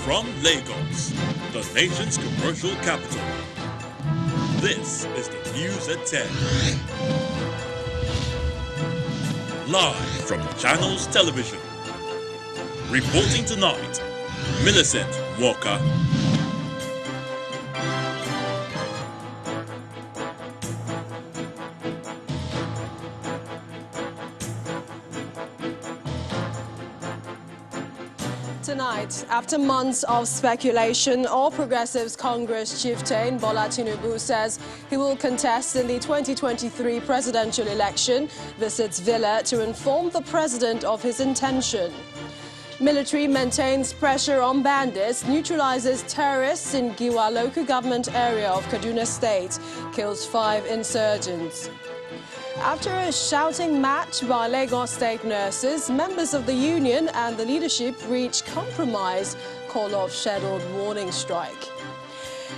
From Lagos, the nation's commercial capital, this is the News at 10. Live from Channels Television. Reporting tonight, Millicent Walker. Tonight, after months of speculation, All Progressives Congress chieftain Bola Tinubu says he will contest in the 2023 presidential election, visits Villa to inform the president of his intention. Military maintains pressure on bandits, neutralizes terrorists in Giwa local government area of Kaduna State, kills 5 insurgents. After a shouting match by Lagos State nurses, members of the union and the leadership reached compromise, call off scheduled warning strike.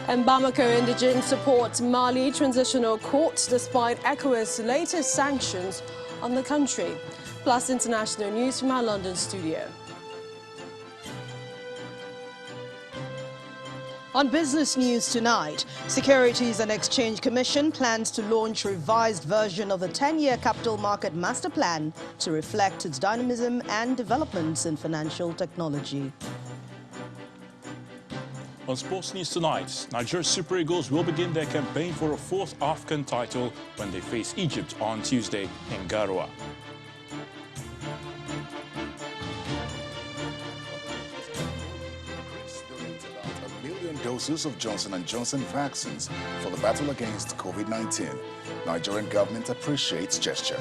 And Bamako indigents support Mali Transitional Court despite ECOWAS' latest sanctions on the country. Plus international news from our London studio. On business news tonight, Securities and Exchange Commission plans to launch a revised version of the 10-year capital market master plan to reflect its dynamism and developments in financial technology. On sports news tonight, Nigeria's Super Eagles will begin their campaign for a 4th AFCON title when they face Egypt on Tuesday in Garoua. Doses of Johnson & Johnson vaccines for the battle against COVID-19. Nigerian government appreciates gesture.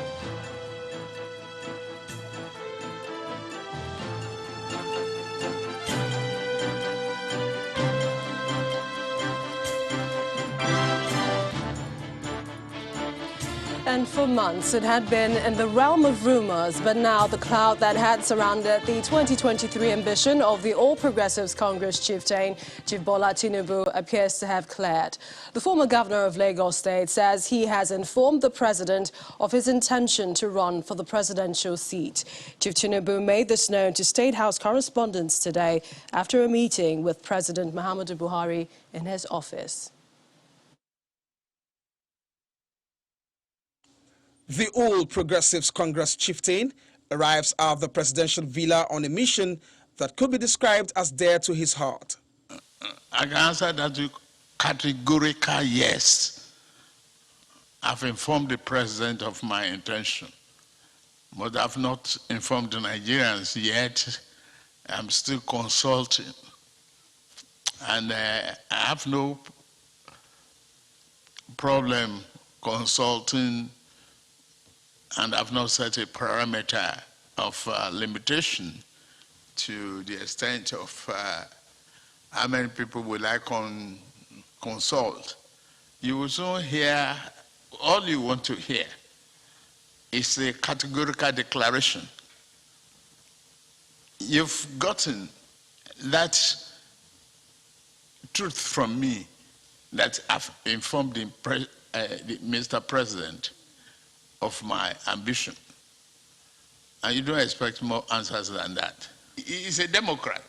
And for months, it had been in the realm of rumors, but now the cloud that had surrounded the 2023 ambition of the All Progressives Congress chieftain, Chief Bola Tinubu, appears to have cleared. The former governor of Lagos State says he has informed the president of his intention to run for the presidential seat. Chief Tinubu made this known to State House correspondents today after a meeting with President Muhammadu Buhari in his office. The All Progressives Congress chieftain arrives at the presidential villa on a mission that could be described as dear to his heart. I can answer that with categorical yes. I've informed the president of my intention, but I've not informed the Nigerians yet. I'm still consulting, and I have no problem consulting, and I've not set a parameter of limitation to the extent of how many people will I consult. You will soon hear, all you want to hear is a categorical declaration. You've gotten that truth from me that I've informed the Mr. President of my ambition. And you don't expect more answers than that. He's a Democrat.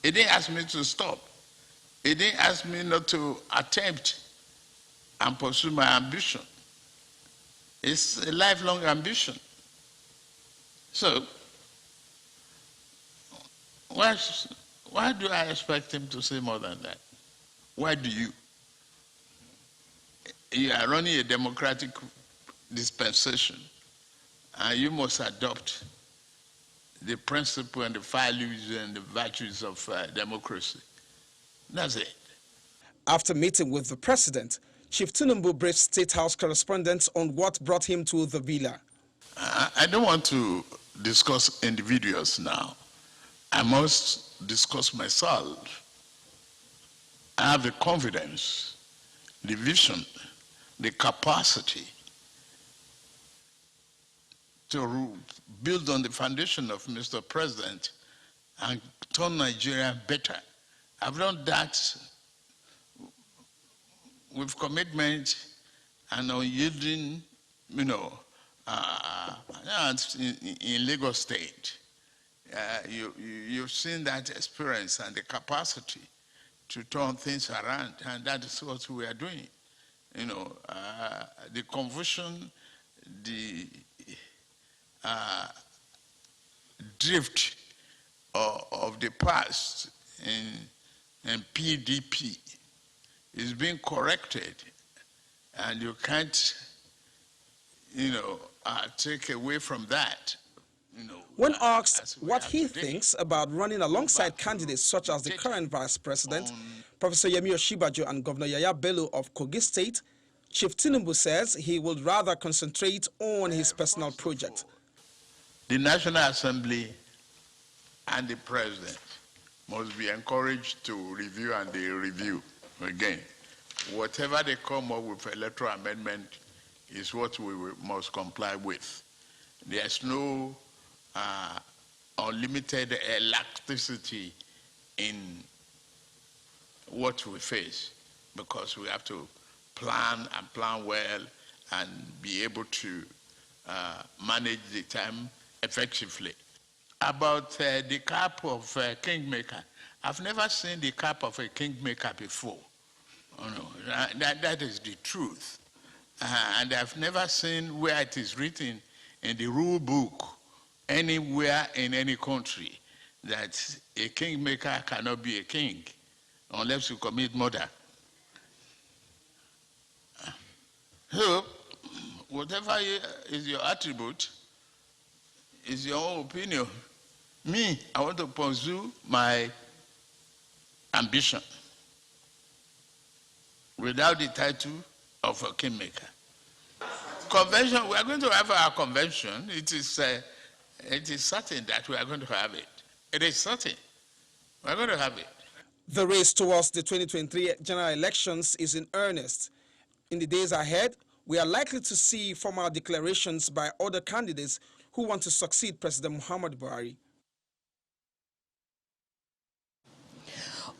He didn't ask me to stop. He didn't ask me not to attempt and pursue my ambition. It's a lifelong ambition. So, why do I expect him to say more than that? Why do you? You are running a democratic dispensation, and you must adopt the principle and the values and the virtues of democracy. That's it. After meeting with the president, Chief Tinubu briefed State House correspondents on what brought him to the villa. I don't want to discuss individuals now. I must discuss myself. I have the confidence, the vision, the capacity to build on the foundation of Mr. President and turn Nigeria better. I've done that with commitment and unyielding, in Lagos State. You've seen that experience and the capacity to turn things around, and that is what we are doing. You know, the confusion, the drift of the past in PDP is being corrected, and you can't, take away from that. When asked what he thinks about running alongside candidates such as the current Vice President, Professor Yemi Osinbajo, and Governor Yahaya Bello of Kogi State, Chief Tinubu says he would rather concentrate on his personal project. The National Assembly and the President must be encouraged to review, and they review again. Whatever they come up with electoral amendment is what we must comply with. There's no unlimited elasticity in what we face, because we have to plan and plan well and be able to manage the time effectively. About the cap of Kingmaker, I've never seen the cap of a Kingmaker before. Oh, no, that is the truth. And I've never seen where it is written in the rule book anywhere in any country that a kingmaker cannot be a king unless you commit murder. So, whatever is your attribute, is your own opinion. Me, I want to pursue my ambition without the title of a kingmaker. Convention, we are going to have our convention. It is certain that we are going to have it. It is certain. We are going to have it. The race towards the 2023 general elections is in earnest. In the days ahead, we are likely to see formal declarations by other candidates who want to succeed President Muhammadu Buhari.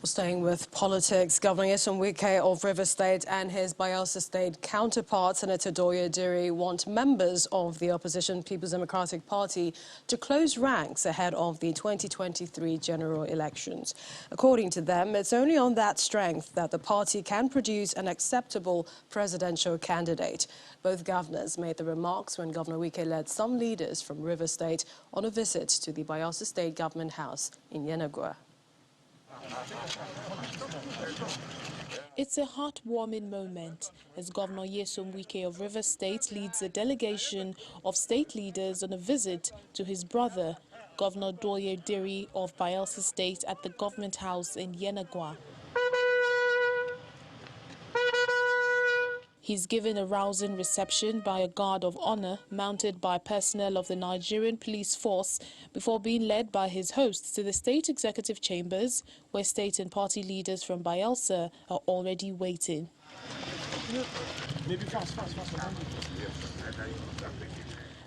Staying with politics, Governor Nyesom Wike of Rivers State and his Bayelsa State counterpart, Senator Doye Diri, want members of the opposition People's Democratic Party to close ranks ahead of the 2023 general elections. According to them, it's only on that strength that the party can produce an acceptable presidential candidate. Both governors made the remarks when Governor Wike led some leaders from Rivers State on a visit to the Bayelsa State Government House in Yenagoa. It's a heartwarming moment as Governor Nyesom Wike of Rivers State leads a delegation of state leaders on a visit to his brother, Governor Doye Diri of Bayelsa State, at the Government House in Yenagoa. He's given a rousing reception by a guard of honor mounted by personnel of the Nigerian police force before being led by his hosts to the state executive chambers, where state and party leaders from Bayelsa are already waiting.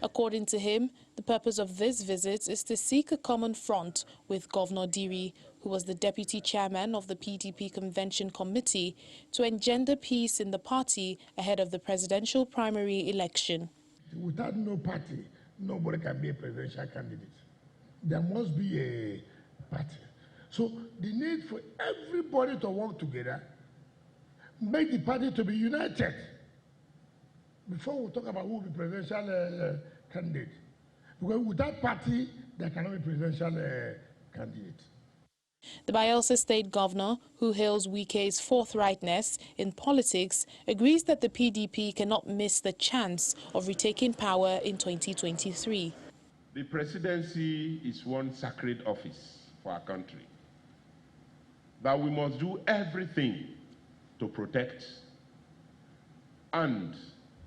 According to him, the purpose of this visit is to seek a common front with Governor Diri, who was the deputy chairman of the PDP Convention Committee, to engender peace in the party ahead of the presidential primary election. Without no party, nobody can be a presidential candidate. There must be a party. So the need for everybody to work together, make the party to be united. Before we talk about who will be presidential candidate, because without party, there cannot be presidential candidate. The Bayelsa State Governor, who hails Wike's forthrightness in politics, agrees that the PDP cannot miss the chance of retaking power in 2023. The presidency is one sacred office for our country that we must do everything to protect and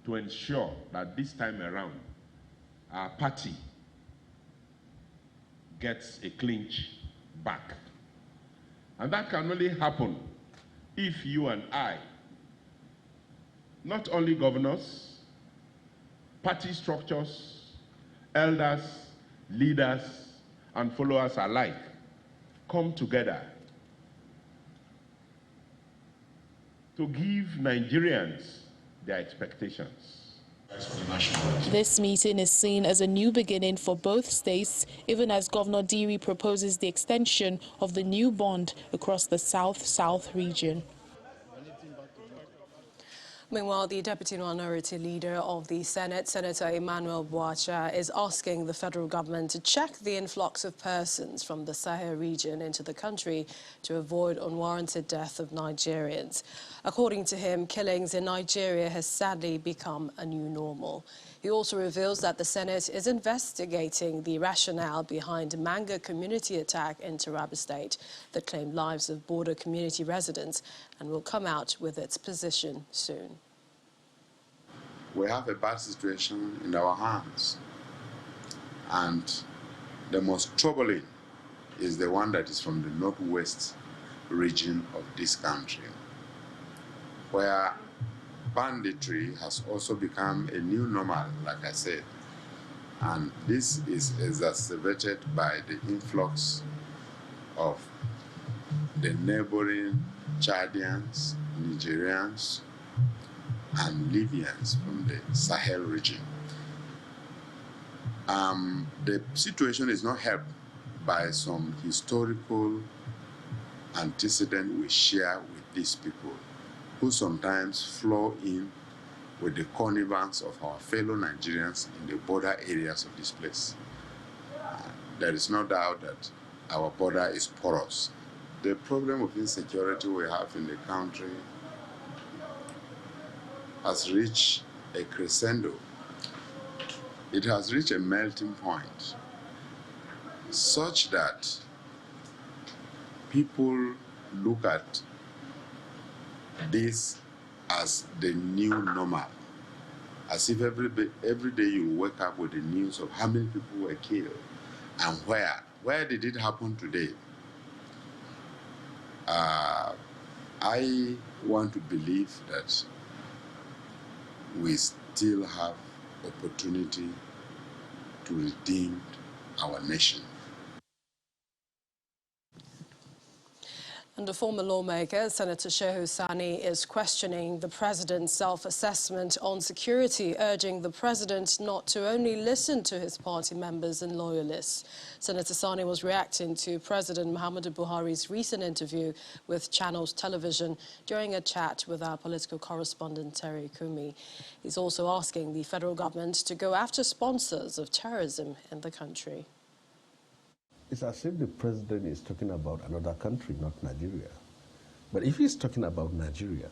to ensure that this time around our party gets a clinch back. And that can only happen if you and I, not only governors, party structures, elders, leaders, and followers alike, come together to give Nigerians their expectations. This meeting is seen as a new beginning for both states, even as Governor Diri proposes the extension of the new bond across the South-South region. Meanwhile, the Deputy Minority Leader of the Senate, Senator Emmanuel Boacha, is asking the federal government to check the influx of persons from the Sahel region into the country to avoid unwarranted death of Nigerians. According to him, killings in Nigeria has sadly become a new normal. He also reveals that the Senate is investigating the rationale behind Manga community attack in Taraba State that claimed lives of border community residents and will come out with its position soon. We have a bad situation in our hands, and the most troubling is the one that is from the northwest region of this country, where banditry has also become a new normal, like I said, and this is exacerbated by the influx of the neighboring Chadians, Nigerians, and Libyans from the Sahel region. The situation is not helped by some historical antecedent we share with these people, who sometimes flow in with the connivance of our fellow Nigerians in the border areas of this place. There is no doubt that our border is porous. The problem of insecurity we have in the country has reached a crescendo. It has reached a melting point, such that people look at this as the new normal, as if every day you wake up with the news of how many people were killed and where. Where did it happen today? I want to believe that we still have opportunity to redeem our nation. And a former lawmaker, Senator Shehu Sani, is questioning the president's self-assessment on security, urging the president not to only listen to his party members and loyalists. Senator Sani was reacting to President Muhammadu Buhari's recent interview with Channels Television during a chat with our political correspondent, Terry Kumi. He's also asking the federal government to go after sponsors of terrorism in the country. It's as if the president is talking about another country, not Nigeria. But if he's talking about Nigeria,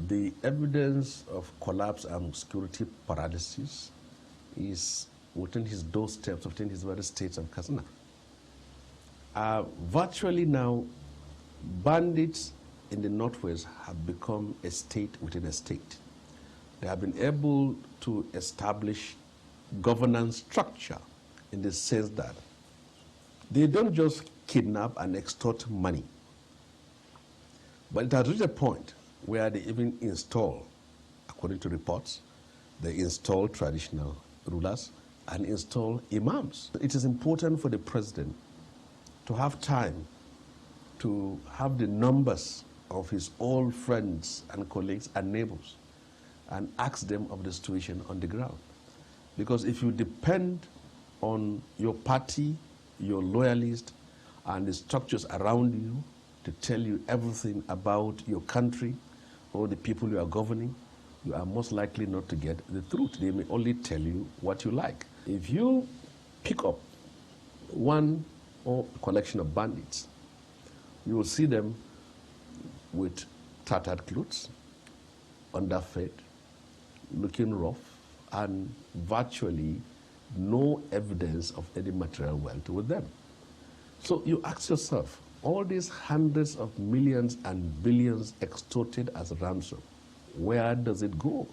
the evidence of collapse and security paralysis is within his doorsteps, within his very states of Katsina. Virtually now, bandits in the Northwest have become a state within a state. They have been able to establish governance structure in the sense that they don't just kidnap and extort money, but it has reached a point where they even install, according to reports, they install traditional rulers and install imams. It is important for the president to have time to have the numbers of his old friends and colleagues and neighbors and ask them of the situation on the ground. Because if you depend on your party, your loyalists, and the structures around you to tell you everything about your country or the people you are governing, you are most likely not to get the truth. They may only tell you what you like. If you pick up one or collection of bandits, you will see them with tattered clothes, underfed, looking rough, and virtually no evidence of any material wealth with them. So you ask yourself, all these hundreds of millions and billions extorted as ransom, where does it go?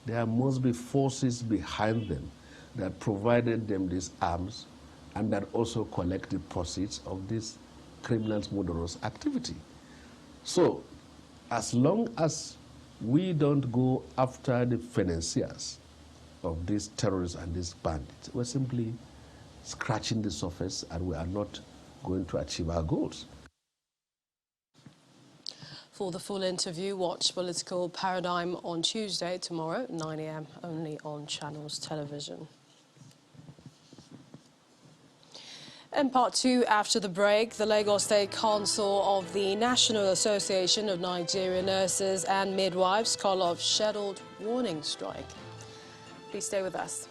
There must be forces behind them that provided them these arms and that also collect the proceeds of this criminals' murderous activity. So as long as we don't go after the financiers of these terrorists and these bandits, we're simply scratching the surface and we are not going to achieve our goals. For the full interview, watch Political Paradigm on Tuesday, tomorrow, 9 a.m, only on Channels Television. In part two, after the break, the Lagos State Council of the National Association of Nigerian Nurses and Midwives call off scheduled warning strike. Please stay with us.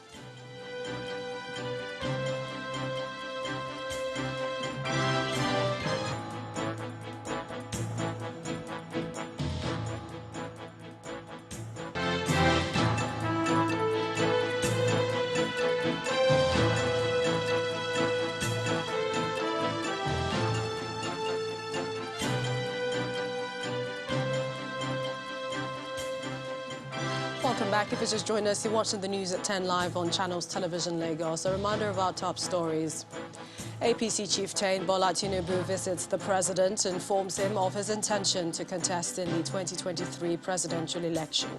Welcome back. If you just joined us, you're watching the news at 10 live on Channels Television Lagos. A reminder of our top stories. APC chieftain Bola Tinubu visits the president, informs him of his intention to contest in the 2023 presidential election.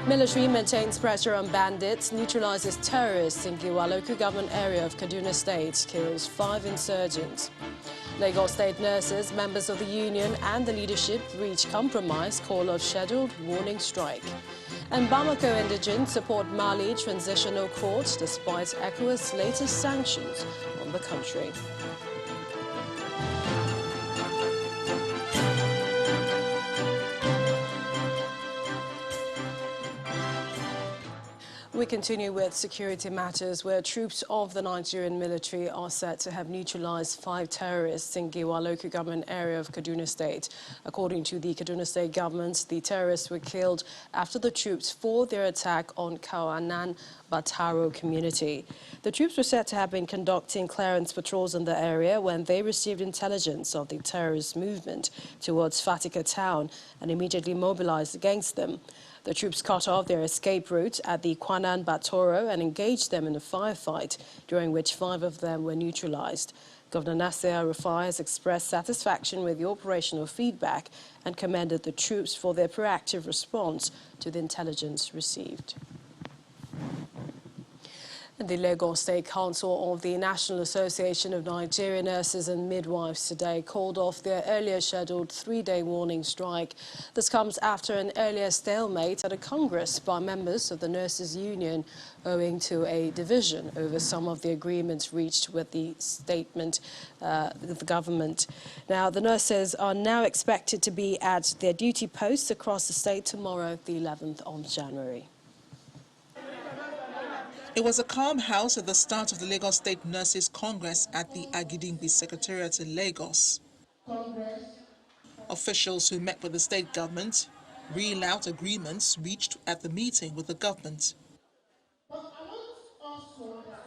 Military maintains pressure on bandits, neutralizes terrorists in Giwa local government area of Kaduna State, kills 5 insurgents. Lagos State nurses, members of the union and the leadership reach compromise, call of scheduled warning strike. And Bamako indigents support Mali Transitional Court despite ECOWAS' latest sanctions on the country. We continue with security matters, where troops of the Nigerian military are said to have neutralized 5 terrorists in Giwa local government area of Kaduna State. According to the Kaduna State government, the terrorists were killed after the troops fought their attack on Kawanan Bataro community. The troops were said to have been conducting clearance patrols in the area when they received intelligence of the terrorist movement towards Fatika town and immediately mobilized against them. The troops cut off their escape route at the Kwanan Batoro and engaged them in a firefight, during which 5 of them were neutralized. Governor Nasir El-Rufai has expressed satisfaction with the operational feedback and commended the troops for their proactive response to the intelligence received. The Lagos State Council of the National Association of Nigerian Nurses and Midwives today called off their earlier scheduled 3-day warning strike. This comes after an earlier stalemate at a Congress by members of the Nurses Union owing to a division over some of the agreements reached with the government. Now, the nurses are now expected to be at their duty posts across the state tomorrow, the 11th of January. It was a calm house at the start of the Lagos State Nurses Congress at the Agidingbi Secretariat in Lagos. Officials who met with the state government reeled out agreements reached at the meeting with the government.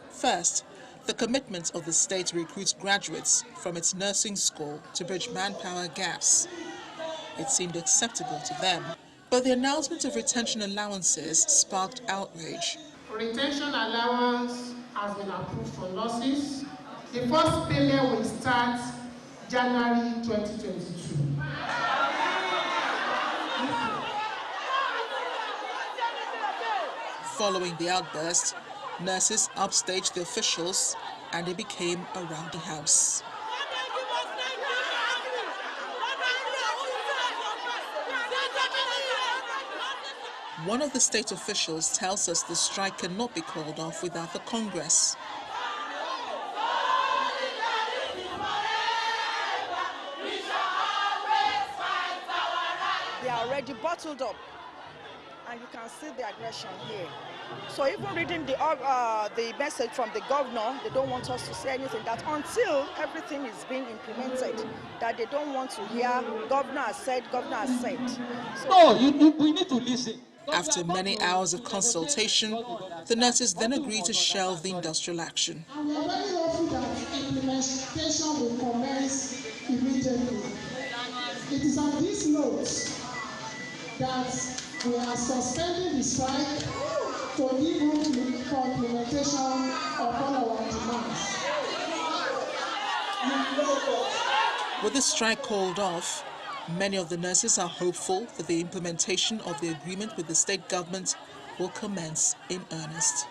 First, the commitment of the state to recruit graduates from its nursing school to bridge manpower gaps. It seemed acceptable to them, but the announcement of retention allowances sparked outrage. Retention allowance has been approved for nurses. The first payment will start January 2022. Following the outburst, nurses upstaged the officials and it became a rowdy house. One of the state officials tells us the strike cannot be called off without the Congress. They are already bottled up, and you can see the aggression here. So even reading the message from the governor, they don't want us to say anything, that until everything is being implemented, that they don't want to hear governor has said, governor has said. So we need to listen. After many hours of consultation, the nurses then agreed to shelve the industrial action. And we are very hopeful that implementation will commence immediately. It is on this note that we are suspending the strike to give room for implementation of all our demands. With the strike called off, many of the nurses are hopeful that the implementation of the agreement with the state government will commence in earnest.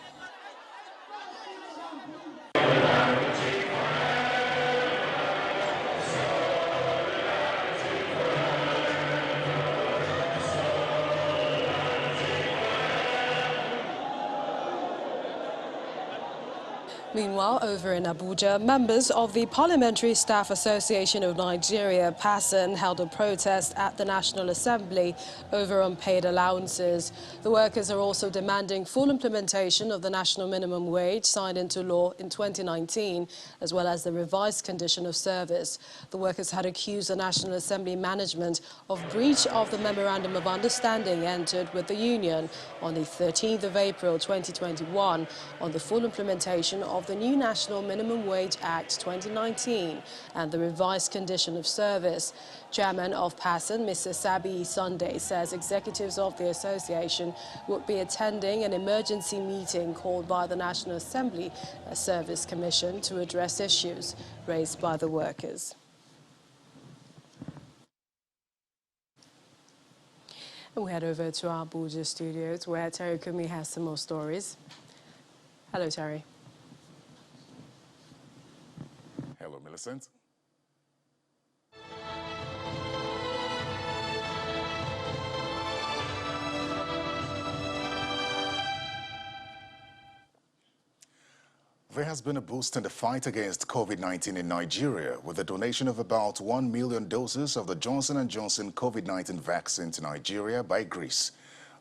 Meanwhile, over in Abuja, members of the Parliamentary Staff Association of Nigeria, PASAN, held a protest at the National Assembly over unpaid allowances. The workers are also demanding full implementation of the national minimum wage signed into law in 2019, as well as the revised condition of service. The workers had accused the National Assembly management of breach of the Memorandum of Understanding entered with the union on the 13th of April 2021 on the full implementation of the new National Minimum Wage Act 2019 and the revised condition of service. Chairman of PASAN, Mr. Sabi Sunday, says executives of the association would be attending an emergency meeting called by the National Assembly Service Commission to address issues raised by the workers. And we head over to our Abuja studios where Terry Kumi has some more stories. Hello, Terry. Hello, Millicent. There has been a boost in the fight against COVID-19 in Nigeria with the donation of about 1 million doses of the Johnson & Johnson COVID-19 vaccine to Nigeria by Greece.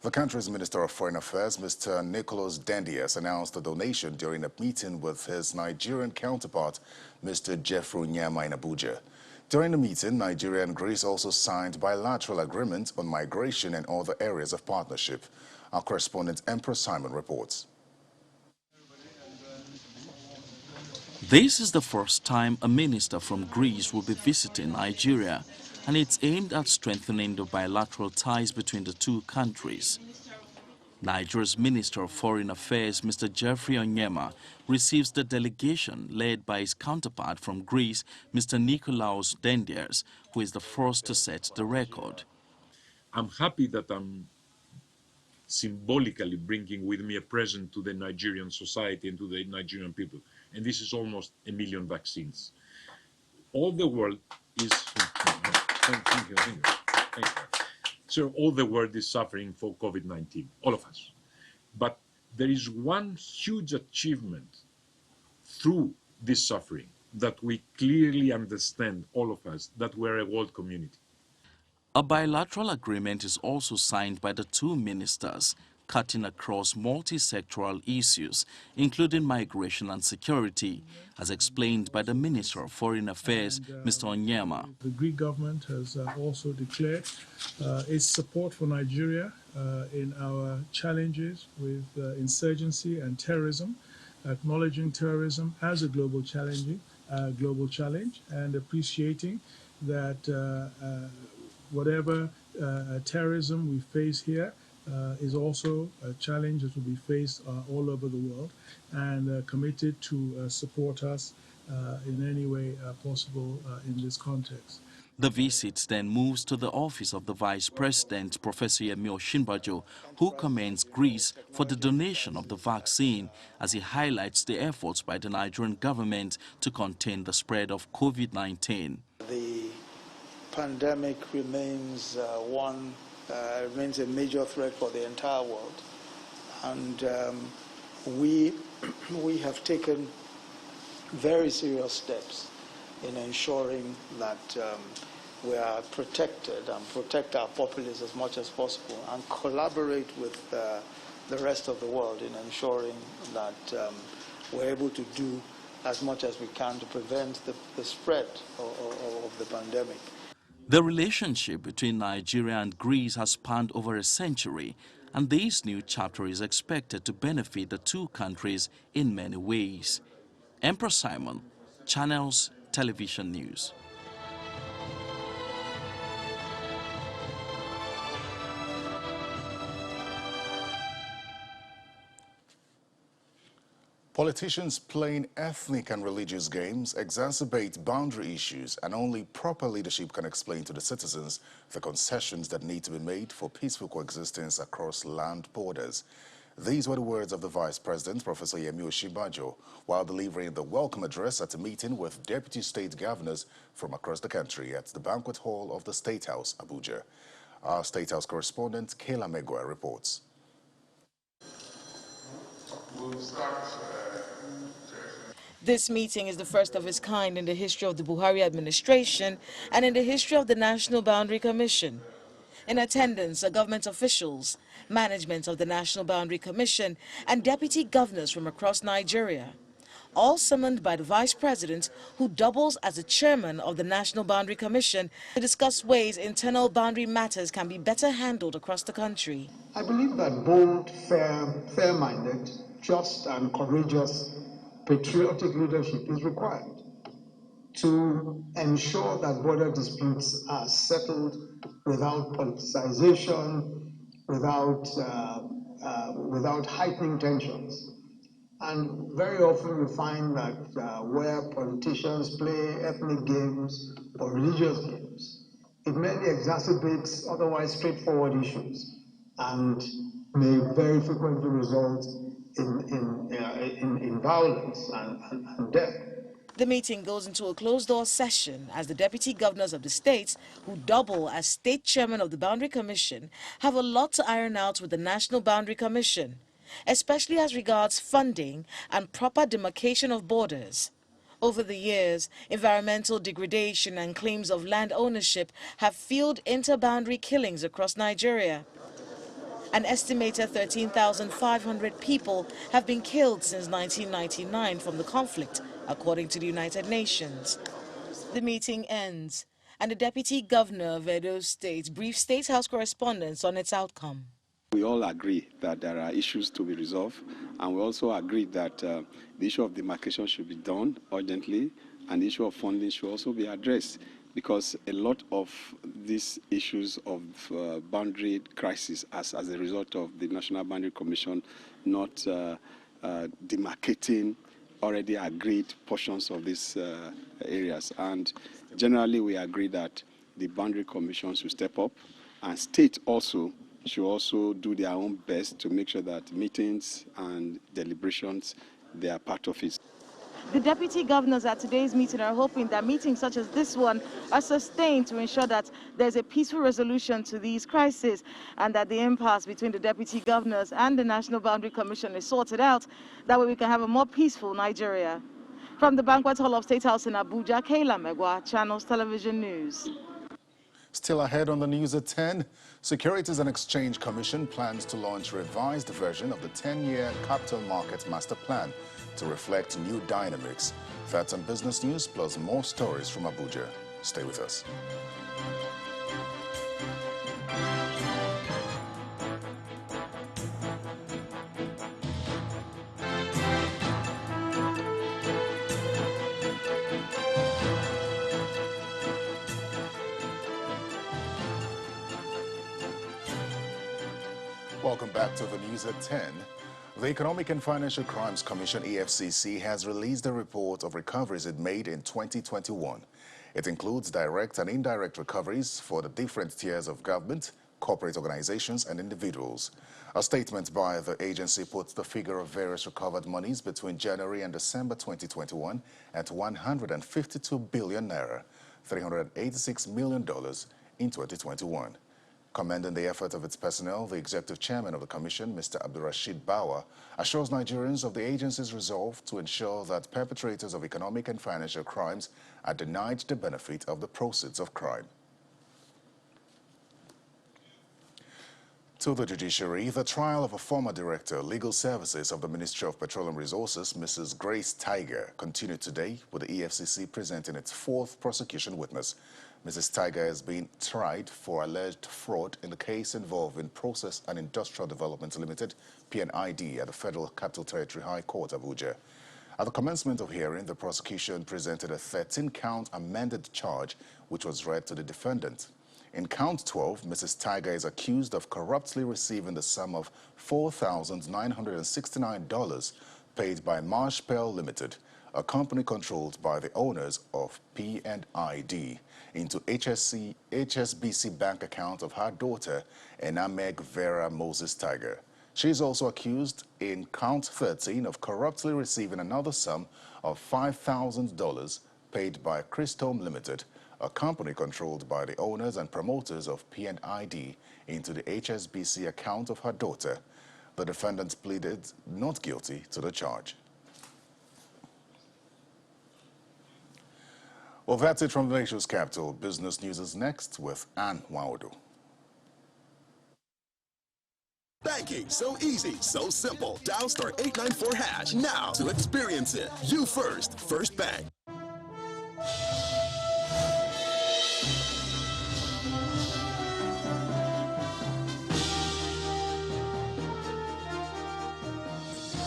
The country's Minister of Foreign Affairs, Mr. Nicholas Dendias, announced the donation during a meeting with his Nigerian counterpart, Mr. Jeffrey Onyema in Abuja. During the meeting, Nigeria and Greece also signed bilateral agreements on migration and other areas of partnership. Our correspondent, Emperor Simon, reports. This is the first time a minister from Greece will be visiting Nigeria, and it's aimed at strengthening the bilateral ties between the two countries. Nigeria's Minister of Foreign Affairs, Mr. Jeffrey Onyema, receives the delegation led by his counterpart from Greece, Mr. Nikolaos Dendias, who is the first to set the record. I'm happy that I'm symbolically bringing with me a present to the Nigerian society and to the Nigerian people. And this is almost 1 million vaccines. All the world is... Thank you. So all the world is suffering for COVID-19, all of us. But there is one huge achievement through this suffering that we clearly understand, all of us, that we're a world community. A bilateral agreement is also signed by the two ministers, cutting across multi-sectoral issues, including migration and security, as explained by the Minister of Foreign Affairs, Mr. Onyema. The Greek government has also declared its support for Nigeria in our challenges with insurgency and terrorism, acknowledging terrorism as a global challenge, and appreciating that whatever terrorism we face here is also a challenge that will be faced all over the world, and committed to support us in any way possible in this context. The visit then moves to the office of the Vice President, Professor Yemi Osinbajo, who commends Greece for the donation of the vaccine, as he highlights the efforts by the Nigerian government to contain the spread of COVID-19. The pandemic remains remains a major threat for the entire world, and we have taken very serious steps in ensuring that we are protected and protect our populace as much as possible, and collaborate with the rest of the world in ensuring that we're able to do as much as we can to prevent the spread of the pandemic. The relationship between Nigeria and Greece has spanned over a century, and this new chapter is expected to benefit the two countries in many ways. Emperor Simon, Channels Television News. Politicians playing ethnic and religious games exacerbate boundary issues, and only proper leadership can explain to the citizens the concessions that need to be made for peaceful coexistence across land borders. These were the words of the Vice President, Professor Yemi Osinbajo, while delivering the welcome address at a meeting with deputy state governors from across the country at the banquet hall of the State House, Abuja. Our State House correspondent, Kayla Megwa, reports. We'll start This meeting is the first of its kind in the history of the Buhari administration and in the history of the National Boundary Commission. In attendance are government officials, management of the National Boundary Commission, and deputy governors from across Nigeria, all summoned by the Vice President, who doubles as the chairman of the National Boundary Commission, to discuss ways internal boundary matters can be better handled across the country. I believe that bold, fair-minded, just and courageous patriotic leadership is required to ensure that border disputes are settled without politicization, without heightening tensions. And very often you find that where politicians play ethnic games or religious games, it merely exacerbates otherwise straightforward issues and may very frequently result in violence and death. The meeting goes into a closed-door session as the deputy governors of the states, who double as state chairman of the Boundary Commission, have a lot to iron out with the National Boundary Commission, especially as regards funding and proper demarcation of borders. Over the years, environmental degradation and claims of land ownership have fueled inter-boundary killings across Nigeria. An estimated 13,500 people have been killed since 1999 from the conflict, according to the United Nations. The meeting ends, and the Deputy Governor of Edo State briefed State House correspondents on its outcome. We all agree that there are issues to be resolved, and we also agree that the issue of demarcation should be done urgently, and the issue of funding should also be addressed, because a lot of these issues of boundary crisis as a result of the National Boundary Commission not demarcating already agreed portions of these areas. And generally we agree that the Boundary Commission should step up, and state also should also do their own best to make sure that meetings and deliberations, they are part of it. The deputy governors at today's meeting are hoping that meetings such as this one are sustained to ensure that there's a peaceful resolution to these crises and that the impasse between the deputy governors and the National Boundary Commission is sorted out. That way we can have a more peaceful Nigeria. From the Banquet Hall of State House in Abuja, Kayla Megwa, Channels Television News. Still ahead on the news at 10, Securities and Exchange Commission plans to launch a revised version of the 10-year Capital Market Master Plan to reflect new dynamics. That's on business news, plus more stories from Abuja. Stay with us. Welcome back to the news at 10. The Economic and Financial Crimes Commission, EFCC, has released a report of recoveries it made in 2021. It includes direct and indirect recoveries for the different tiers of government, corporate organizations, and individuals. A statement by the agency puts the figure of various recovered monies between January and December 2021 at 152 billion naira, $386 million in 2021. Commending the effort of its personnel, the executive chairman of the commission, Mr. Abdurrashid Bawa, assures Nigerians of the agency's resolve to ensure that perpetrators of economic and financial crimes are denied the benefit of the proceeds of crime. To the judiciary, the trial of a former director, Legal Services of the Ministry of Petroleum Resources, Mrs. Grace Tiger, continued today, with the EFCC presenting its fourth prosecution witness. Mrs. Tiger has been tried for alleged fraud in the case involving Process and Industrial Development Limited, PNID, at the Federal Capital Territory High Court, Abuja. At the commencement of hearing, the prosecution presented a 13-count amended charge, which was read to the defendant. In count 12, Mrs. Tiger is accused of corruptly receiving the sum of $4,969 paid by Marsh Pearl Limited, a company controlled by the owners of PNID, into HSBC bank account of her daughter, Enameg Vera Moses Tiger. She is also accused in count 13 of corruptly receiving another sum of $5,000 paid by Christome Limited, a company controlled by the owners and promoters of PNID, into the HSBC account of her daughter. The defendant pleaded not guilty to the charge. Well, that's it from the nation's capital. Business News is next with Ann Nwaodo. Banking, so easy, so simple. Dial *894# now to experience it. You first, First Bank.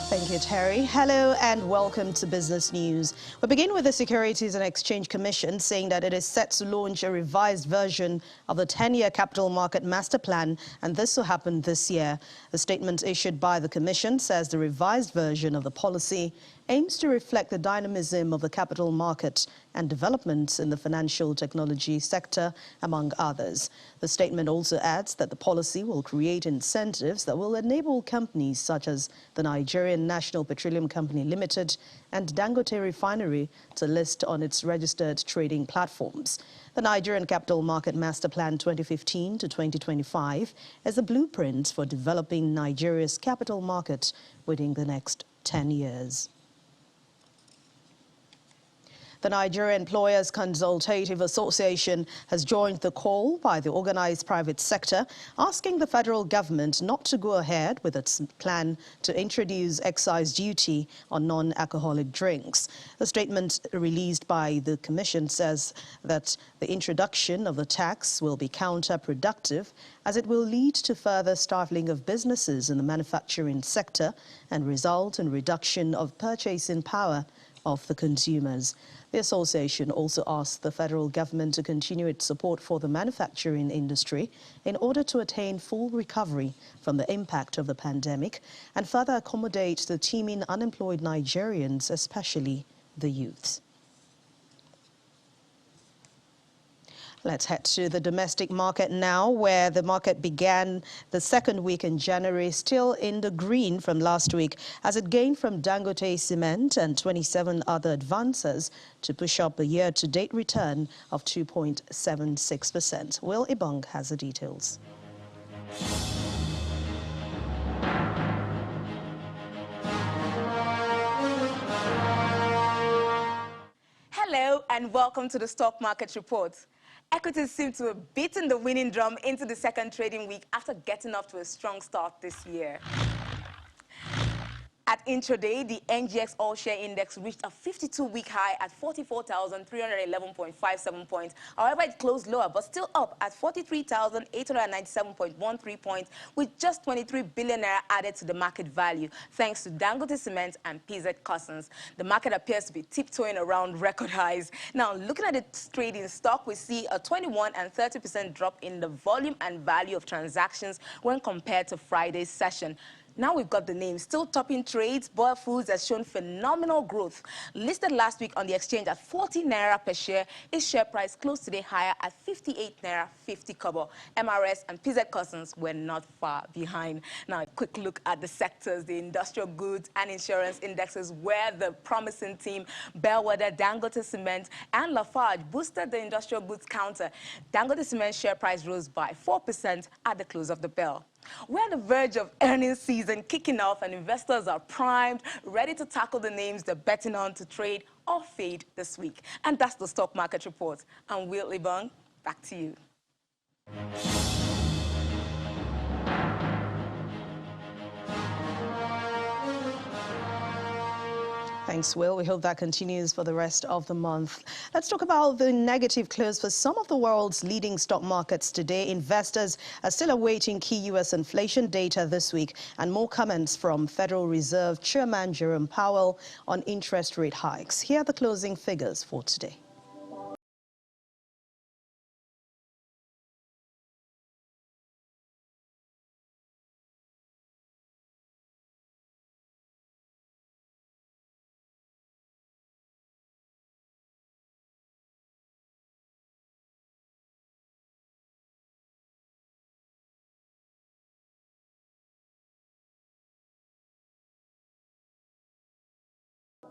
Thank you, Terry. Hello and welcome to Business News. We begin with the Securities and Exchange Commission saying that it is set to launch a revised version of the 10-year Capital Market Master Plan, and this will happen this year. A statement issued by the Commission says the revised version of the policy aims to reflect the dynamism of the capital market and developments in the financial technology sector, among others. The statement also adds that the policy will create incentives that will enable companies such as the Nigerian National Petroleum Company Limited and Dangote Refinery to list on its registered trading platforms. The Nigerian Capital Market Master Plan 2015 to 2025 is a blueprint for developing Nigeria's capital market within the next 10 years. The Nigeria Employers Consultative Association has joined the call by the organized private sector, asking the federal government not to go ahead with its plan to introduce excise duty on non-alcoholic drinks. A statement released by the Commission says that the introduction of the tax will be counterproductive as it will lead to further stifling of businesses in the manufacturing sector and result in reduction of purchasing power of the consumers. The association also asked the federal government to continue its support for the manufacturing industry in order to attain full recovery from the impact of the pandemic and further accommodate the teeming unemployed Nigerians, especially the youths. Let's head to the domestic market now, where the market began the second week in January still in the green from last week as it gained from Dangote Cement and 27 other advancers to push up a year-to-date return of 2.76%. Will Ibong has the details. Hello and welcome to the Stock Market Report. Equities seem to have beaten the winning drum into the second trading week after getting off to a strong start this year. At intraday, the NGX All-Share Index reached a 52-week high at 44,311.57 points. However, it closed lower, but still up at 43,897.13 points, with just 23 billion naira added to the market value, thanks to Dangote Cement and PZ Cussons. The market appears to be tiptoeing around record highs. Now, looking at the trading stock, we see a 21% and 30% drop in the volume and value of transactions when compared to Friday's session. Now we've got the names. Still topping trades, Boer Foods has shown phenomenal growth. Listed last week on the exchange at 40 naira per share, its share price closed today higher at 58 naira 50 kobo. MRS and PZ Cussons were not far behind. Now a quick look at the sectors. The industrial goods and insurance indexes were the promising team. Bellwether, Dangote Cement and Lafarge boosted the industrial goods counter. Dangote Cement share price rose by 4% at the close of the bell. We're on the verge of earnings season kicking off, and investors are primed, ready to tackle the names they're betting on to trade or fade this week. And that's the Stock Market Report. I'm Will Ibong. Back to you. Thanks, Will. We hope that continues for the rest of the month. Let's talk about the negative close for some of the world's leading stock markets today. Investors are still awaiting key U.S. inflation data this week and more comments from Federal Reserve Chairman Jerome Powell on interest rate hikes. Here are the closing figures for today.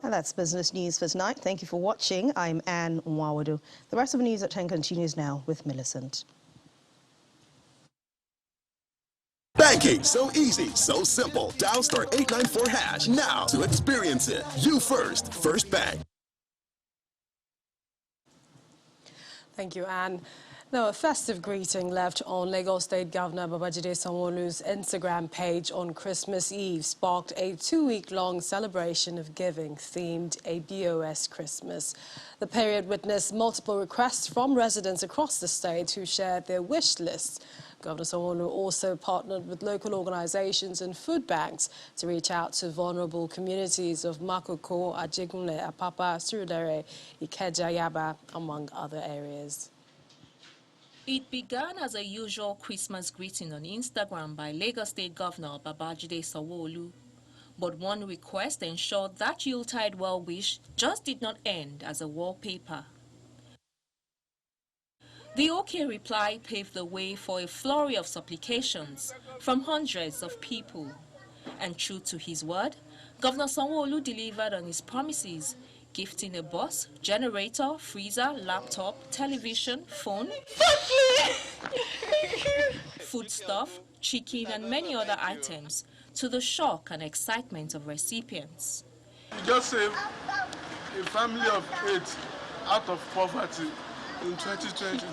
And that's Business News for tonight. Thank you for watching. I'm Ann Nwaodo. The rest of the news at 10 continues now with Millicent. Banking, so easy, so simple. Dial *894# now to experience it. You first, First Bank. Thank you, Anne. Now, a festive greeting left on Lagos State Governor Babajide Sanwo-Olu's Instagram page on Christmas Eve sparked a 2-week-long celebration of giving themed a BOS Christmas. The period witnessed multiple requests from residents across the state who shared their wish lists. Governor Sanwo-Olu also partnered with local organizations and food banks to reach out to vulnerable communities of Makoko, Ajegunle, Apapa, Surulere, Ikeja, Yaba, among other areas. It began as a usual Christmas greeting on Instagram by Lagos State Governor Babajide Sanwo-Olu. But one request ensured that Yuletide well-wish just did not end as a wallpaper. The OK reply paved the way for a flurry of supplications from hundreds of people. And true to his word, Governor Sanwo-Olu delivered on his promises, gifting a bus, generator, freezer, laptop, television, phone, foodstuff, chicken and many other items, to the shock and excitement of recipients. We just saved a family of 8 out of poverty in 2022.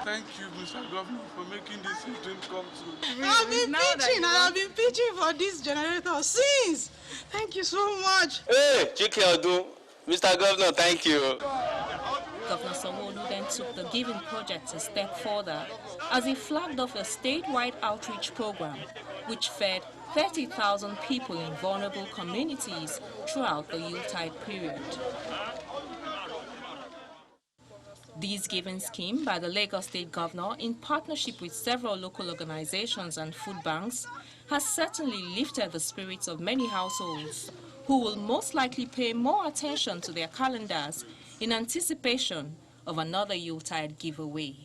Thank you, Mr. Governor, for making this dream come true. I've been pitching for this generator since. Thank you so much. Hey, Chike Odu. Mr. Governor, thank you. Governor Sanwo-Olu then took the Giving Project a step further as he flagged off a statewide outreach program which fed 30,000 people in vulnerable communities throughout the Yuletide period. This giving scheme by the Lagos State Governor in partnership with several local organizations and food banks has certainly lifted the spirits of many households who will most likely pay more attention to their calendars in anticipation of another Yuletide giveaway.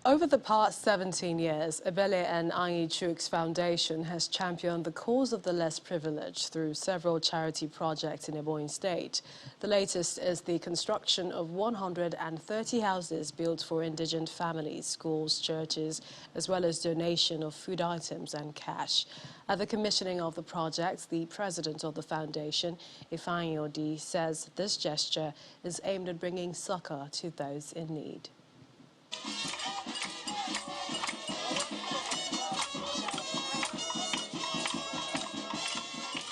Over the past 17 years, Ebele and Anyi Chuks Foundation has championed the cause of the less privileged through several charity projects in Ebonyi State. The latest is the construction of 130 houses built for indigent families, schools, churches, as well as donation of food items and cash. At the commissioning of the project, the president of the foundation, Ifeanyi Odi, says this gesture is aimed at bringing succor to those in need.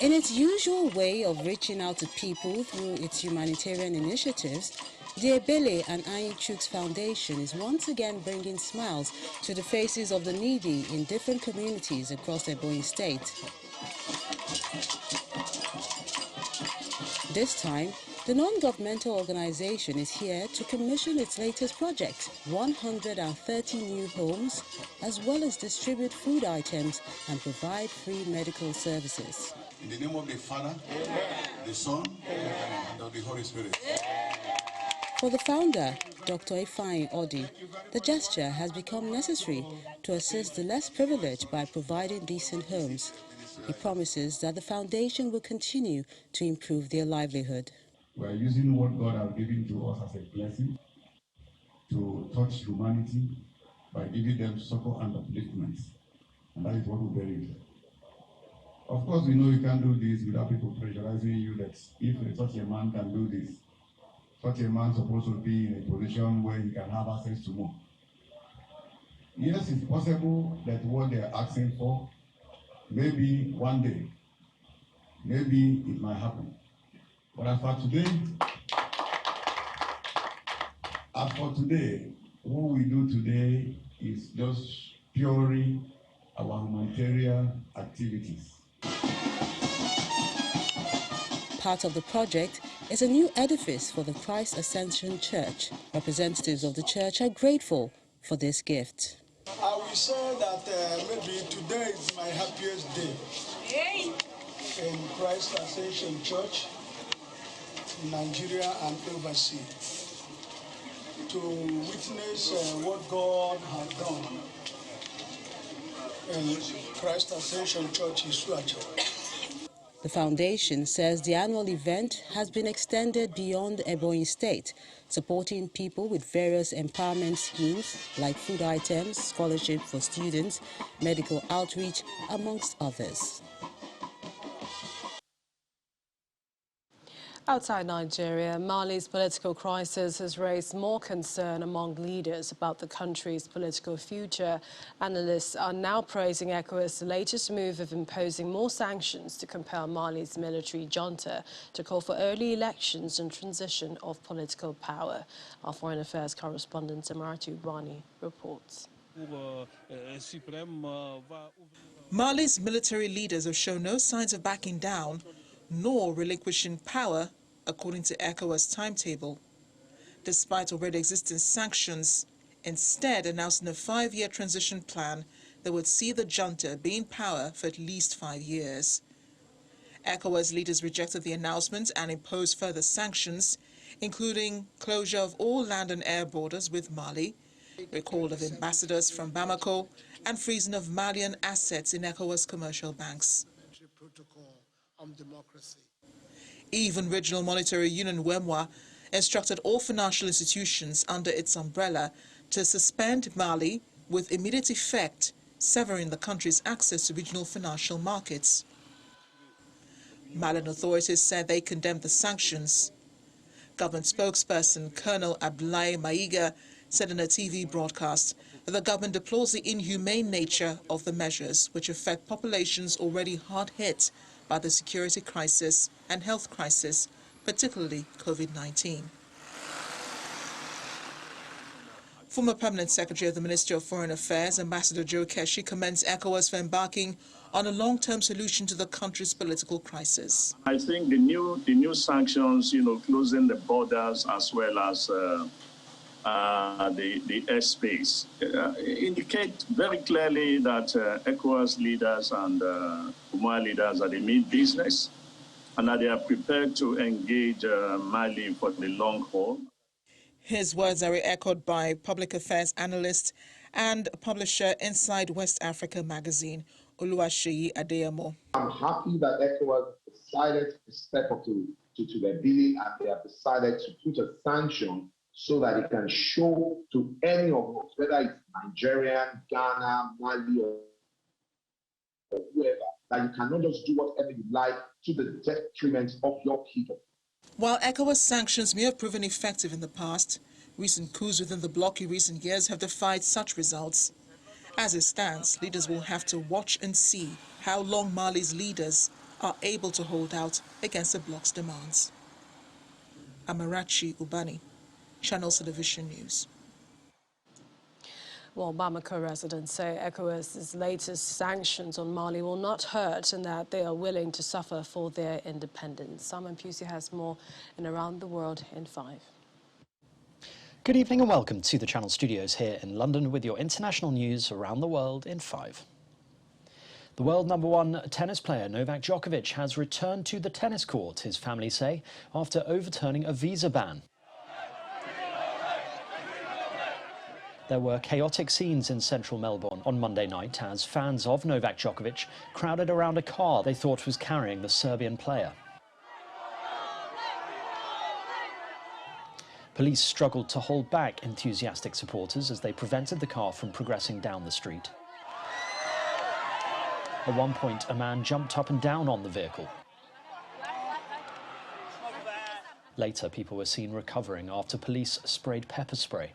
In its usual way of reaching out to people through its humanitarian initiatives, the Ebele and Anyi Chuks Foundation is once again bringing smiles to the faces of the needy in different communities across Ebonyi State. This time, the non-governmental organization is here to commission its latest project, 130 new homes, as well as distribute food items and provide free medical services. In the name of the Father, the Son, and of the Holy Spirit. For the founder, Dr. Ifeanyi Odi, the gesture has become necessary to assist the less privileged by providing decent homes. He promises that the foundation will continue to improve their livelihood. We are using what God has given to us as a blessing to touch humanity by giving them succor and upliftment. And that is what we believe. Of course, we know you can't do this without people pressurizing you that if such a man can do this, such a man is supposed to be in a position where he can have access to more. Yes, it's possible that what they are asking for, maybe one day, maybe it might happen. But as for today, what we do today is just purely our humanitarian activities. Part of the project is a new edifice for the Christ Ascension Church. Representatives of the church are grateful for this gift. I will say that maybe today is my happiest day in Christ Ascension Church in Nigeria and overseas, to witness what God has done in Christ Ascension Church in Suacha. The foundation says the annual event has been extended beyond Ebonyi State, supporting people with various empowerment schemes like food items, scholarship for students, medical outreach, amongst others. Outside Nigeria, Mali's political crisis has raised more concern among leaders about the country's political future. Analysts are now praising ECOWAS' latest move of imposing more sanctions to compel Mali's military junta to call for early elections and transition of political power. Our Foreign Affairs correspondent Amaratu Rani reports. Mali's military leaders have shown no signs of backing down nor relinquishing power, according to ECOWAS' timetable, despite already existing sanctions, instead announcing a 5-year transition plan that would see the junta be in power for at least 5 years. ECOWAS leaders rejected the announcement and imposed further sanctions, including closure of all land and air borders with Mali, recall of ambassadors from Bamako, and freezing of Malian assets in ECOWAS commercial banks. Even Regional Monetary Union WEMWA instructed all financial institutions under its umbrella to suspend Mali with immediate effect, severing the country's access to regional financial markets. Malian authorities said they condemned the sanctions. Government spokesperson Colonel Abdoulaye Maiga said in a TV broadcast that the government deplores the inhumane nature of the measures, which affect populations already hard hit by the security crisis and health crisis, particularly COVID-19. Former Permanent Secretary of the Ministry of Foreign Affairs, Ambassador Joe Keshi, commends ECOWAS for embarking on a long-term solution to the country's political crisis. I think the new sanctions, closing the borders as well as the airspace, indicate very clearly that ECOWAS leaders and UMA leaders are they mean business and that they are prepared to engage Mali for the long haul. His words are echoed by public affairs analyst and publisher Inside West Africa magazine, Oluwaseyi Adeyemo. I'm happy that ECOWAS decided to step up to their billing, and they have decided to put a sanction so that it can show to any of us, whether it's Nigerian, Ghana, Mali, or whoever, that you cannot just do whatever you like to the detriment of your people. While ECOWAS sanctions may have proven effective in the past, recent coups within the bloc in recent years have defied such results. As it stands, leaders will have to watch and see how long Mali's leaders are able to hold out against the bloc's demands. Amarachi Ubani, Channels Television News. Well, Bamako residents say ECOWAS's latest sanctions on Mali will not hurt and that they are willing to suffer for their independence. Simon Pusey has more in Around the World in 5. Good evening and welcome to the Channel Studios here in London with your international news around the world in 5. The world #1 tennis player Novak Djokovic has returned to the tennis court, his family say, after overturning a visa ban. There were chaotic scenes in central Melbourne on Monday night as fans of Novak Djokovic crowded around a car they thought was carrying the Serbian player. Police struggled to hold back enthusiastic supporters as they prevented the car from progressing down the street. At one point, a man jumped up and down on the vehicle. Later, people were seen recovering after police sprayed pepper spray.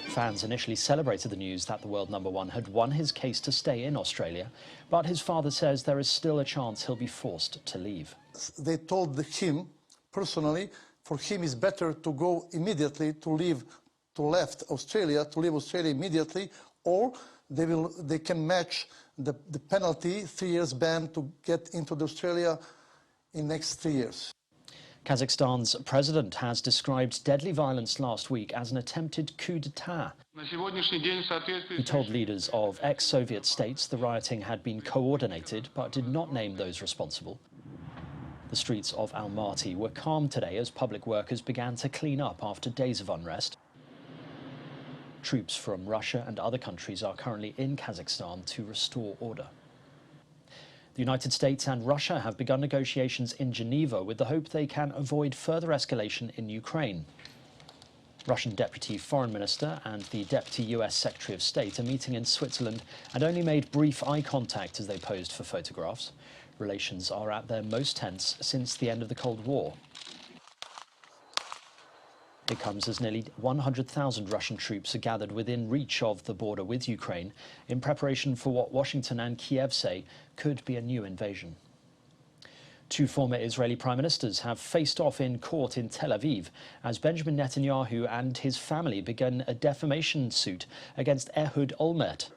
Fans initially celebrated the news that the world #1 had won his case to stay in Australia, but his father says there is still a chance he'll be forced to leave. They told him, personally, for him it's better to go immediately, to leave Australia immediately, or they can match the penalty, 3 years ban to get into Australia in next 3 years. Kazakhstan's president has described deadly violence last week as an attempted coup d'etat. He told leaders of ex-Soviet states the rioting had been coordinated but did not name those responsible. The streets of Almaty were calm today as public workers began to clean up after days of unrest. Troops from Russia and other countries are currently in Kazakhstan to restore order. The United States and Russia have begun negotiations in Geneva with the hope they can avoid further escalation in Ukraine. Russian Deputy Foreign Minister and the Deputy US Secretary of State are meeting in Switzerland and only made brief eye contact as they posed for photographs. Relations are at their most tense since the end of the Cold War. It comes as nearly 100,000 Russian troops are gathered within reach of the border with Ukraine in preparation for what Washington and Kiev say could be a new invasion. Two former Israeli prime ministers have faced off in court in Tel Aviv as Benjamin Netanyahu and his family began a defamation suit against Ehud Olmert.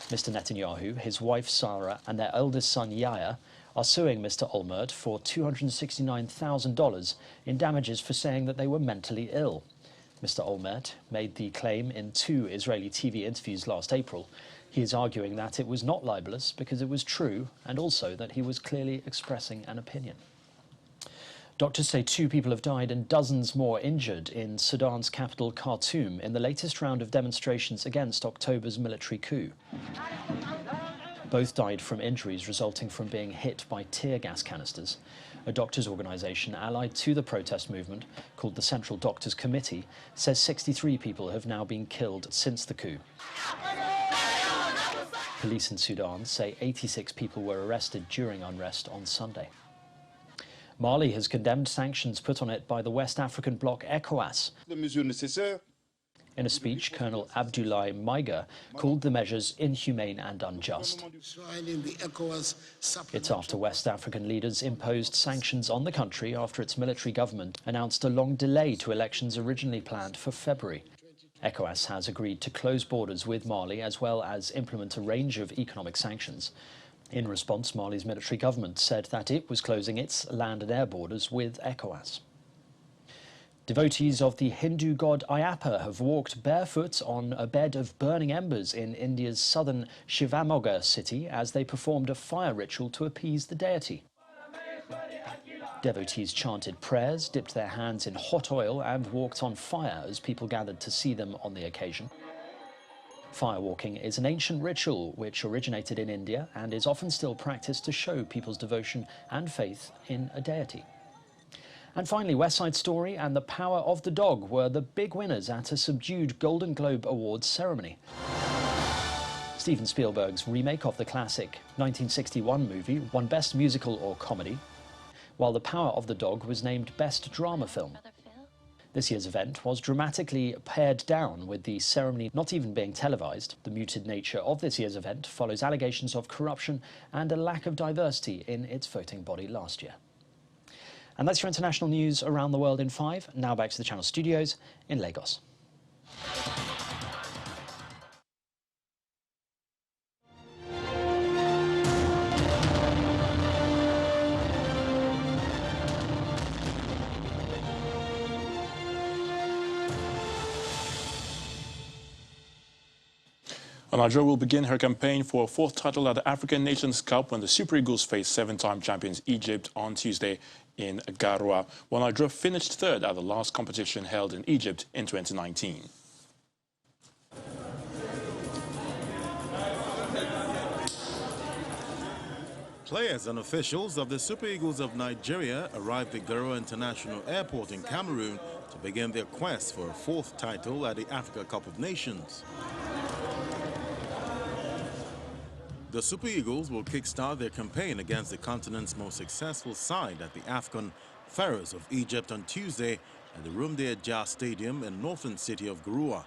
Mr. Netanyahu, his wife Sarah and their eldest son Yair are suing Mr. Olmert for $269,000 in damages for saying that they were mentally ill. Mr. Olmert made the claim in two Israeli TV interviews last April. He is arguing that it was not libelous because it was true and also that he was clearly expressing an opinion. Doctors say 2 people have died and dozens more injured in Sudan's capital Khartoum in the latest round of demonstrations against October's military coup. Both died from injuries resulting from being hit by tear gas canisters. A doctors' organisation allied to the protest movement, called the Central Doctors Committee, says 63 people have now been killed since the coup. Police in Sudan say 86 people were arrested during unrest on Sunday. Mali has condemned sanctions put on it by the West African bloc ECOWAS. In a speech, Colonel Abdoulaye Maiga called the measures inhumane and unjust. It's after West African leaders imposed sanctions on the country after its military government announced a long delay to elections originally planned for February. ECOWAS has agreed to close borders with Mali as well as implement a range of economic sanctions. In response, Mali's military government said that it was closing its land and air borders with ECOWAS. Devotees of the Hindu god Ayyappa have walked barefoot on a bed of burning embers in India's southern Shivamogga city as they performed a fire ritual to appease the deity. Devotees chanted prayers, dipped their hands in hot oil and walked on fire as people gathered to see them on the occasion. Firewalking is an ancient ritual which originated in India and is often still practiced to show people's devotion and faith in a deity. And finally, West Side Story and The Power of the Dog were the big winners at a subdued Golden Globe Awards ceremony. Steven Spielberg's remake of the classic 1961 movie won Best Musical or Comedy, while The Power of the Dog was named Best Drama Film. This year's event was dramatically pared down, with the ceremony not even being televised. The muted nature of this year's event follows allegations of corruption and a lack of diversity in its voting body last year. And that's your international news around the world in 5. Now back to the Channel Studios in Lagos. Nigeria will begin her campaign for a 4th title at the African Nations Cup when the Super Eagles face 7-time champions Egypt on Tuesday in Garoua. Well, Nigeria finished 3rd at the last competition held in Egypt in 2019. Players and officials of the Super Eagles of Nigeria arrived at Garoua International Airport in Cameroon to begin their quest for a 4th title at the Africa Cup of Nations. The Super Eagles will kickstart their campaign against the continent's most successful side at the AFCON Pharaohs of Egypt on Tuesday at the Rumde Adja Stadium in northern city of Garoua.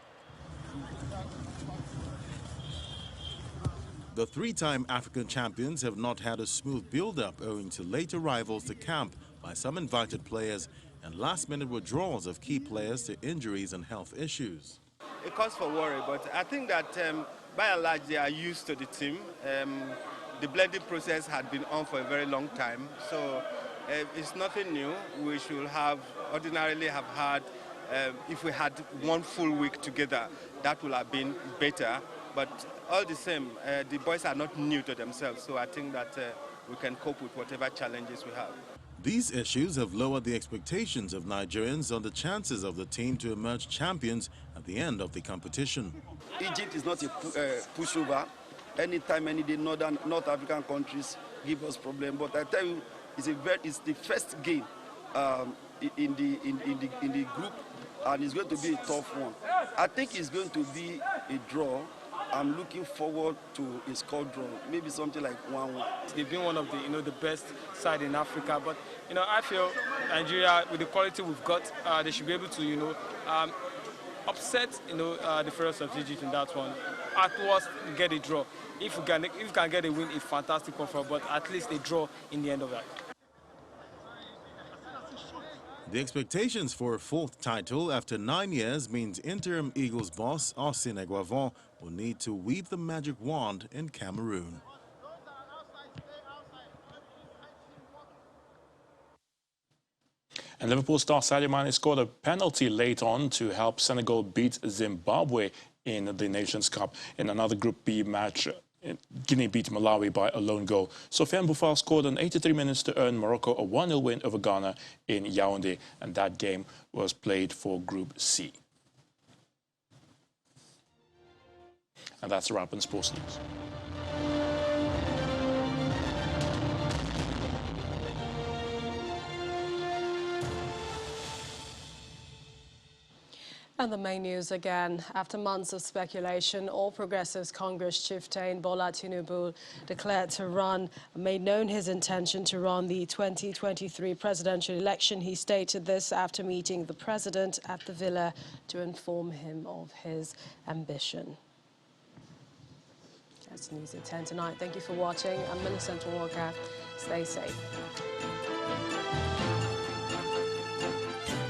The 3-time African champions have not had a smooth build-up owing to late arrivals to camp by some invited players and last-minute withdrawals of key players to injuries and health issues. It cause for worry, but I think that by and large they are used to the team. The blending process had been on for a very long time, so it's nothing new. We should have ordinarily have had, if we had one full week together, that would have been better. But all the same, the boys are not new to themselves, so I think that we can cope with whatever challenges we have. These issues have lowered the expectations of Nigerians on the chances of the team to emerge champions at the end of the competition. Egypt is not a pushover. Anytime, any day, North African countries give us problem. But I tell you, it's the first game in the group, and it's going to be a tough one. I think it's going to be a draw, I'm looking forward to a score draw, maybe something like 1-1. They've been one of the, the best side in Africa, but, I feel Nigeria, with the quality we've got, they should be able to, upset, the Pharaohs of Egypt in that one. At worst, get a draw. If we can get a win, it's fantastic offer, but at least a draw in the end of that. The expectations for a fourth title after 9 years means interim Eagles boss Arsene Eguavoen will need to weave the magic wand in Cameroon. And Liverpool star Sadio Mane scored a penalty late on to help Senegal beat Zimbabwe in the Nations Cup. In another Group B match, Guinea beat Malawi by a lone goal. Sofiane Boufal scored in 83 minutes to earn Morocco a 1-0 win over Ghana in Yaoundé, and that game was played for Group C. And that's a wrap in sports news. And the main news again. After months of speculation, All Progressives Congress chieftain Bola Tinubu made known his intention to run the 2023 presidential election. He stated this after meeting the president at the villa to inform him of his ambition. That's news at 10 tonight. Thank you for watching. I'm Millicent Walker. Stay safe.